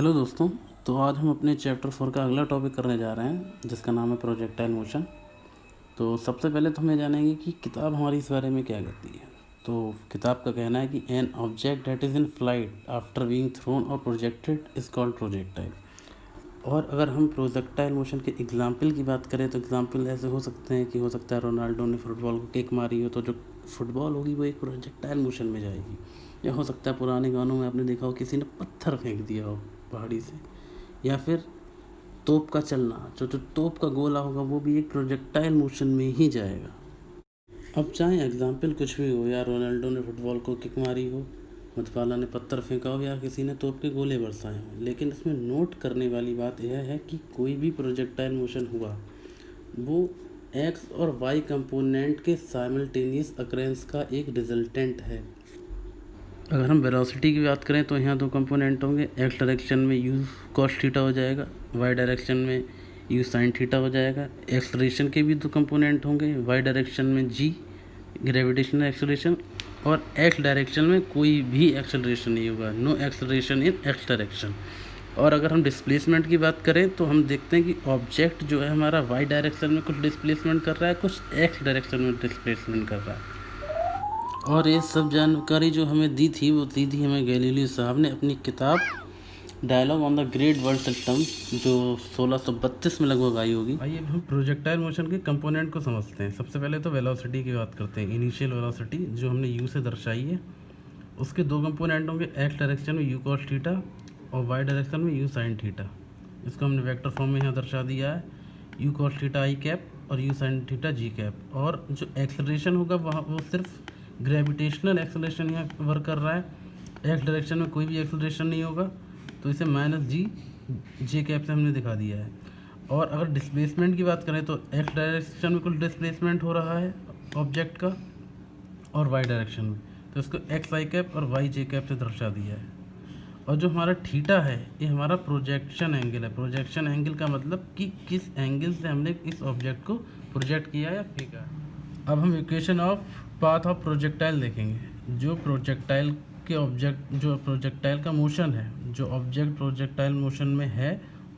Hello दोस्तों। तो आज हम अपने चैप्टर 4 का अगला टॉपिक करने जा रहे हैं जिसका नाम है प्रोजेक्टाइल मोशन। तो सबसे पहले तो हम ये जानेंगे कि किताब हमारी इस बारे में क्या कहती है। तो किताब का कहना है कि an object that is in flight after being thrown और प्रोजेक्टेड इज़ कॉल्ड प्रोजेक्टाइल। और अगर हम प्रोजेक्टाइल मोशन के एग्जाम्पल की बात करें तो एग्जाम्पल ऐसे हो सकते हैं कि हो सकता है रोनाल्डो ने फुटबॉल को किक मारी हो तो जो फुटबॉल होगी वो एक प्रोजेक्टाइल मोशन में जाएगी। या हो सकता है पुराने गानों में आपने देखा हो किसी ने पत्थर फेंक दिया हो पहाड़ी से। या फिर तोप का चलना, जो तोप का गोला होगा वो भी एक प्रोजेक्टाइल मोशन में ही जाएगा। अब चाहे एग्जाम्पल कुछ भी हो, या रोनाल्डो ने फुटबॉल को किक मारी हो, मतवाला ने पत्थर फेंका हो, या किसी ने तोप के गोले बरसाए हों, लेकिन इसमें नोट करने वाली बात यह है कि कोई भी प्रोजेक्टाइल मोशन हुआ वो एक्स और वाई कंपोनेंट के साइमल्टेनियस अकरेंस का एक रिजल्टेंट है। अगर हम वेलोसिटी की बात करें तो यहाँ दो कंपोनेंट होंगे। एक्स डायरेक्शन में यू कॉस थीटा हो जाएगा, वाई डायरेक्शन में यू साइन थीटा हो जाएगा। एक्सलेरेशन के भी दो कंपोनेंट होंगे, वाई डायरेक्शन में जी ग्रेविटेशनल एक्सलेरेशन, और एक्स डायरेक्शन में कोई भी एक्सलेरेशन नहीं होगा, नो एक्सलेरेशन इन एक्स डायरेक्शन। और अगर हम डिस्प्लेसमेंट की बात करें तो हम देखते हैं कि ऑब्जेक्ट जो है हमारा वाई डायरेक्शन में कुछ डिस्प्लेसमेंट कर रहा है, कुछ एक्स डायरेक्शन में डिस्प्लेसमेंट कर रहा है। और ये सब जानकारी जो हमें दी थी वो दी थी हमें गैलीलियो साहब ने अपनी किताब dialogue on the great world system, जो 1632 में लगभग आई होगी। आइए अब हम प्रोजेक्टाइल मोशन के कंपोनेंट को समझते हैं। सबसे पहले तो वेलोसिटी की बात करते हैं। इनिशियल वेलोसिटी जो हमने यू से दर्शाई है, उसके दो कंपोनेंट होंगे, एक्स डायरेक्शन में यू कॉस थीटा और वाई डायरेक्शन में यू साइन थीटा। इसको हमने वेक्टर फॉर्म में यहाँ दर्शा दिया है, u cos theta i cap और u sine theta j cap. और जो एक्सलरेशन होगा वहाँ वो सिर्फ ग्रेविटेशनल एक्सलेशन यहाँ वर्क कर रहा है, एक्स डायरेक्शन में कोई भी एक्सलेशन नहीं होगा, तो इसे माइनस जी जे कैप से हमने दिखा दिया है। और अगर डिस्प्लेसमेंट की बात करें तो एक्स डायरेक्शन में कुछ डिस्प्लेसमेंट हो रहा है ऑब्जेक्ट का, और वाई डायरेक्शन में, तो इसको एक्स आई कैप और वाई जे कैप से दर्शा दिया है। और जो हमारा थीटा है ये हमारा प्रोजेक्शन एंगल है। प्रोजेक्शन एंगल का मतलब कि किस एंगल से हमने इस ऑब्जेक्ट को प्रोजेक्ट किया या फेंका। अब हम equation of path of projectile देखेंगे। जो प्रोजेक्टाइल के ऑब्जेक्ट, जो प्रोजेक्टाइल का मोशन है, जो ऑब्जेक्ट प्रोजेक्टाइल मोशन में है,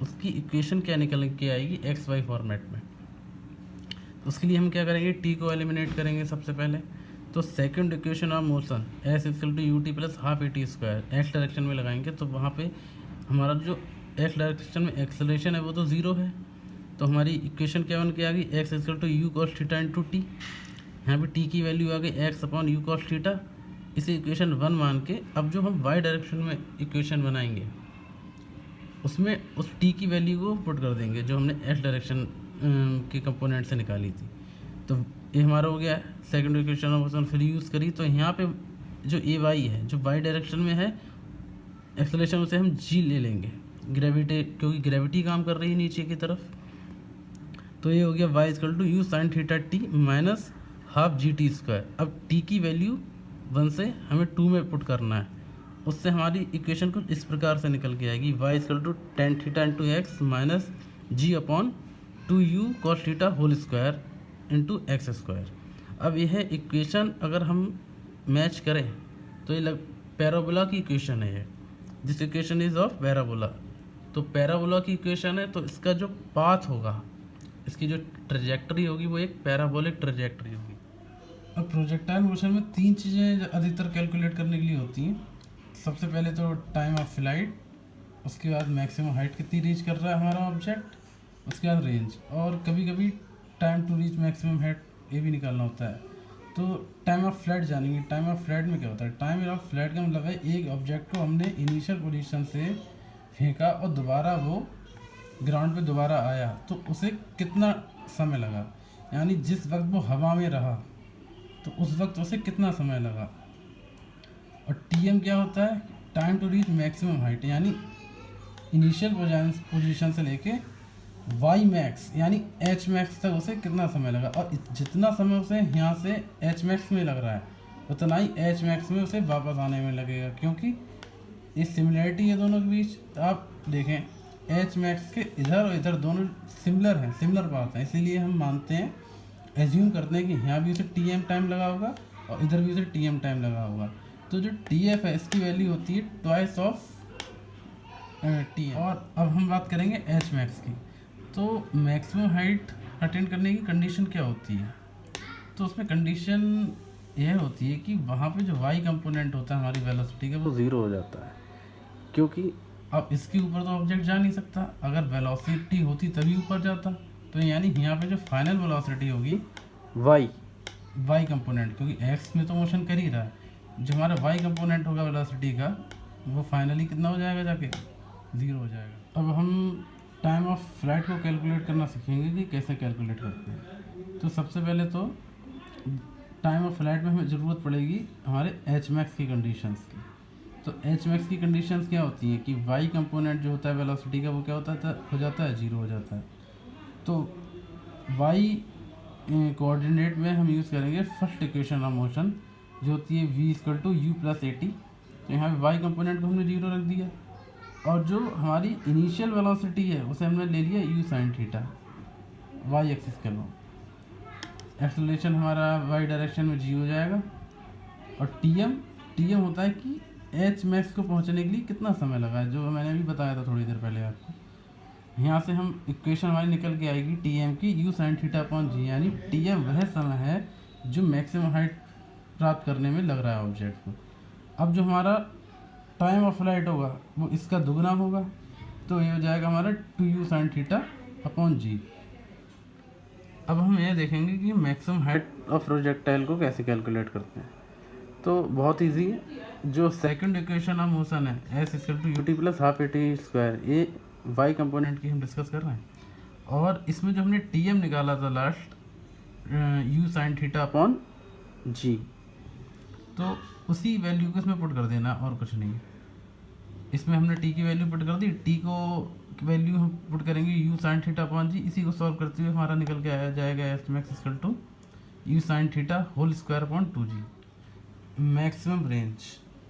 उसकी इक्वेशन क्या निकल के आएगी एक्स वाई फॉर्मेट में। तो उसके लिए हम क्या करेंगे, टी को एलिमिनेट करेंगे सबसे पहले। तो second equation of motion s equal to u t plus half a t square x direction में लगाएंगे, तो वहाँ पे हमारा जो एक्स डायरेक्शन में एक्सेलरेशन है वो तो ज़ीरो है, तो हमारी इक्वेशन क्या बन के आ गई, x equal to u cos theta into t. यहाँ पे टी की वैल्यू आ गई x upon u cos theta. इसे इक्वेशन 1 मान के अब जो हम वाई डायरेक्शन में इक्वेशन बनाएंगे उसमें उस टी की वैल्यू को पुट कर देंगे जो हमने एक्स डायरेक्शन के कंपोनेंट से निकाली थी। तो ये हमारा हो गया सेकंड इक्वेशन ऑफ मोशन। फिर यूज़ करी तो यहाँ पे जो ए वाई है, जो वाई डायरेक्शन में है एक्सेलरेशन, उसे हम जी ले लेंगे ग्रेविटी, क्योंकि ग्रेविटी काम कर रही है नीचे की तरफ। तो ये हो गया y equal to u sine theta t minus half g t square. अब टी की वैल्यू 1 से हमें 2 में पुट करना है, उससे हमारी इक्वेशन कुछ इस प्रकार से निकल के आएगी, y equal to tan theta into x minus g upon 2u cos theta whole square into x square. अब यह इक्वेशन अगर हम मैच करें तो ये पैराबोला की इक्वेशन है, this equation is of parabola. तो पैराबोला की इक्वेशन है, तो इसका जो पाथ होगा, इसकी जो ट्रेजेक्टरी होगी वो एक पैराबोलिक ट्रेजेक्टरी होगी। अब प्रोजेक्टाइल मोशन में 3 चीज़ें अधिकतर कैलकुलेट करने के लिए होती हैं। सबसे पहले तो टाइम ऑफ फ्लाइट, उसके बाद मैक्सिमम हाइट कितनी रीच कर रहा है हमारा ऑब्जेक्ट, उसके बाद रेंज, और कभी कभी time to reach maximum height ये भी निकालना होता है। तो टाइम ऑफ फ्लाइट जानेंगे। टाइम ऑफ फ्लाइट में क्या होता है, टाइम ऑफ फ्लाइट का मतलब है एक ऑब्जेक्ट को हमने इनिशियल पोजीशन से फेंका और दोबारा वो ग्राउंड पे दोबारा आया तो उसे कितना समय लगा, यानी जिस वक्त वो हवा में रहा तो उस वक्त उसे कितना समय लगा। और टीएम क्या होता है, time to reach maximum height, यानी इनिशियल पोजीशन से लेके वाई मैक्स यानी एच मैक्स तक उसे कितना समय लगा, और जितना समय उसे यहाँ से एच मैक्स में लग रहा है उतना ही एच मैक्स में उसे वापस आने में लगेगा, क्योंकि ये सिमिलरिटी है दोनों के बीच। तो आप देखें एच मैक्स के इधर और इधर दोनों सिमिलर हैं, सिमिलर पाथ हैं, इसीलिए हम मानते हैं, एज्यूम करते हैं कि यहाँ भी उसे टी एम टाइम लगा होगा और इधर भी उसे टी एम टाइम लगा होगा। तो जो टी एफ है इसकी वैल्यू होती है ट्वाइस ऑफ टी। और अब हम बात करेंगे एच मैक्स की। तो मैक्सिमम हाइट अटेंड करने की कंडीशन क्या होती है? तो उसमें कंडीशन यह होती है कि वहाँ पे जो वाई कंपोनेंट होता है हमारी वेलोसिटी का, वो ज़ीरो हो जाता है, क्योंकि अब इसके ऊपर तो ऑब्जेक्ट जा नहीं सकता। अगर वेलोसिटी होती तभी ऊपर जाता। तो यानी यहाँ पे जो फाइनल वेलोसिटी होगी वाई कंपोनेंट, क्योंकि एक्स में तो मोशन कर ही रहा है, जो हमारा वाई कंपोनेंट होगा वेलोसिटी का, वो फाइनली कितना हो जाएगा, जाके ज़ीरो हो जाएगा। अब हम टाइम ऑफ फ्लाइट को कैलकुलेट करना सीखेंगे कि कैसे कैलकुलेट करते हैं। तो सबसे पहले तो टाइम ऑफ फ्लाइट में हमें ज़रूरत पड़ेगी हमारे एच मैक्स की कंडीशंस की। तो एच मैक्स की कंडीशंस क्या होती हैं कि वाई कंपोनेंट जो होता है वेलोसिटी का, वो क्या होता है, हो जाता है, ज़ीरो हो जाता है। तो वाई कोऑर्डिनेट में हम यूज़ करेंगे फर्स्ट इक्वेशन ऑफ मोशन, जो होती है v = u + at। तो यहाँ पे वाई कंपोनेंट को हमने ज़ीरो रख दिया, और जो हमारी इनिशियल वेलोसिटी है उसे हमने ले लिया u sin थीटा, वाई एक्सिस के लो। एक्सेलरेशन हमारा वाई डायरेक्शन में g हो जाएगा। और टी एम होता है कि एच मैक्स को पहुंचने के लिए कितना समय लगा है, जो मैंने अभी बताया था थोड़ी देर पहले आपको। यहाँ से हम इक्वेशन हमारी निकल के आएगी टी एम की u sin θ/g, यानी टी एम वह समय है जो मैक्सिमम हाइट प्राप्त करने में लग रहा है ऑब्जेक्ट को। अब जो हमारा टाइम ऑफ फ्लाइट होगा वो इसका दुगना होगा, तो ये हो जाएगा हमारा 2u sin θ/g। अब हम ये देखेंगे कि मैक्सिमम हाइट ऑफ प्रोजेक्टाइल को कैसे कैलकुलेट करते हैं। तो बहुत इजी है। जो सेकंड इक्वेशन ऑफ मोशन है s = ut + ½ at², ये वाई कंपोनेंट की हम डिस्कस कर रहे हैं। और इसमें जो हमने टी एम निकाला था लास्ट, u sin θ/g, तो उसी वैल्यू को इसमें पुट कर देना, और कुछ नहीं। इसमें हमने t की वैल्यू पुट कर दी, t को वैल्यू हम पुट करेंगे u sin θ/g। इसी को सॉल्व करते हुए हमारा निकल के आया जाएगा s max = u sin θ²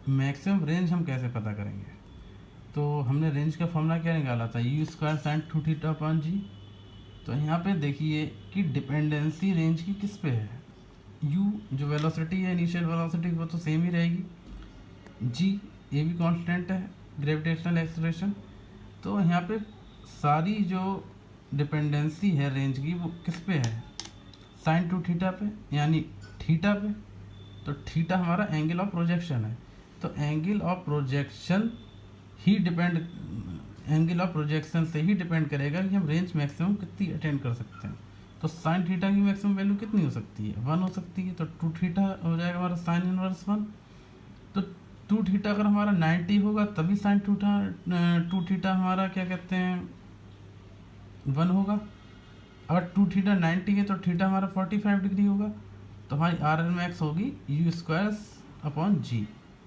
maximum range हम कैसे पता करेंगे? तो हमने रेंज का फॉर्मूला क्या निकाला था, u² sin 2θ/g। तो यहाँ पे देखिए कि डिपेंडेंसी रेंज की किस पे है। u जो वेलोसिटी है, इनिशियल वेलोसिटी, वो तो सेम ही रहेगी। g ये भी कांस्टेंट है, ग्रेविटेशनल एक्सेलरेशन। तो यहाँ पे सारी जो डिपेंडेंसी है रेंज की, वो किस पे है, sin 2θ पे, यानी थीटा पे। तो थीटा हमारा एंगल ऑफ प्रोजेक्शन है। तो एंगल ऑफ प्रोजेक्शन से ही डिपेंड करेगा कि हम रेंज मैक्सिमम कितनी अटेंड कर सकते हैं। तो साइन थीटा की मैक्सिमम वैल्यू कितनी हो सकती है, 1 हो सकती है। तो 2θ हो जाएगा हमारा साइन इनवर्स 1। तो 2θ अगर हमारा 90 होगा तभी साइन 2θ हमारा क्या कहते हैं 1 होगा। अगर 2θ 90 है तो थीटा हमारा 45 डिग्री होगा। तो हमारी RL मैक्स होगी u²/g,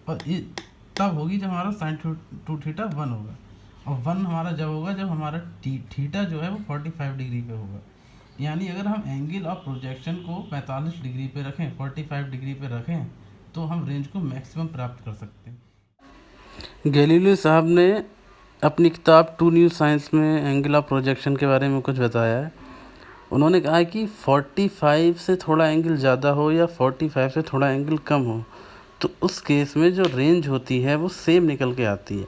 और तब होगी जब हमारा साइन 2θ 1 होगा। और 1 हमारा जब होगा जब हमारा थीटा जो है वो 45 डिग्री पे होगा। यानी अगर हम एंगल ऑफ प्रोजेक्शन को 45 डिग्री पे रखें, 45 डिग्री पे रखें, तो हम रेंज को मैक्सिमम प्राप्त कर सकते हैं। गैलीलियो साहब ने अपनी किताब टू न्यू साइंस में एंगल ऑफ प्रोजेक्शन के बारे में कुछ बताया है। उन्होंने कहा है कि 45 से थोड़ा एंगल ज़्यादा हो या 45 से थोड़ा एंगल कम हो, तो उस केस में जो रेंज होती है वो सेम निकल के आती है।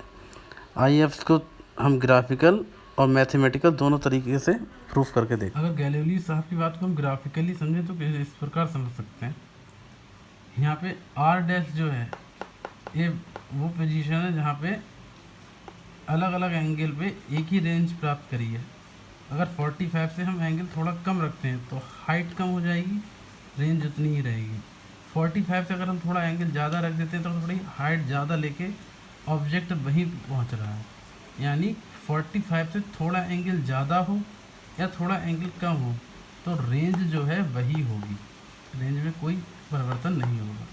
आइए अब इसको हम ग्राफिकल और मैथमेटिकल दोनों तरीके से प्रूफ करके देखें। अगर गैलीलियो साहब की बात को हम ग्राफिकली समझें तो इस प्रकार समझ सकते हैं। यहाँ पे r' जो है ये वो पोजीशन है जहाँ पे अलग अलग एंगल पे एक ही रेंज प्राप्त करी है। अगर 45 से हम एंगल थोड़ा कम रखते हैं तो हाइट कम हो जाएगी, रेंज उतनी ही रहेगी। 45 से अगर हम थोड़ा एंगल ज़्यादा रख देते हैं तो थोड़ी हाइट ज़्यादा लेके ऑब्जेक्ट वहीं पहुंच रहा है। यानी 45 से थोड़ा एंगल ज़्यादा हो या थोड़ा एंगल कम हो तो रेंज जो है वही होगी, रेंज में कोई परिवर्तन नहीं होगा।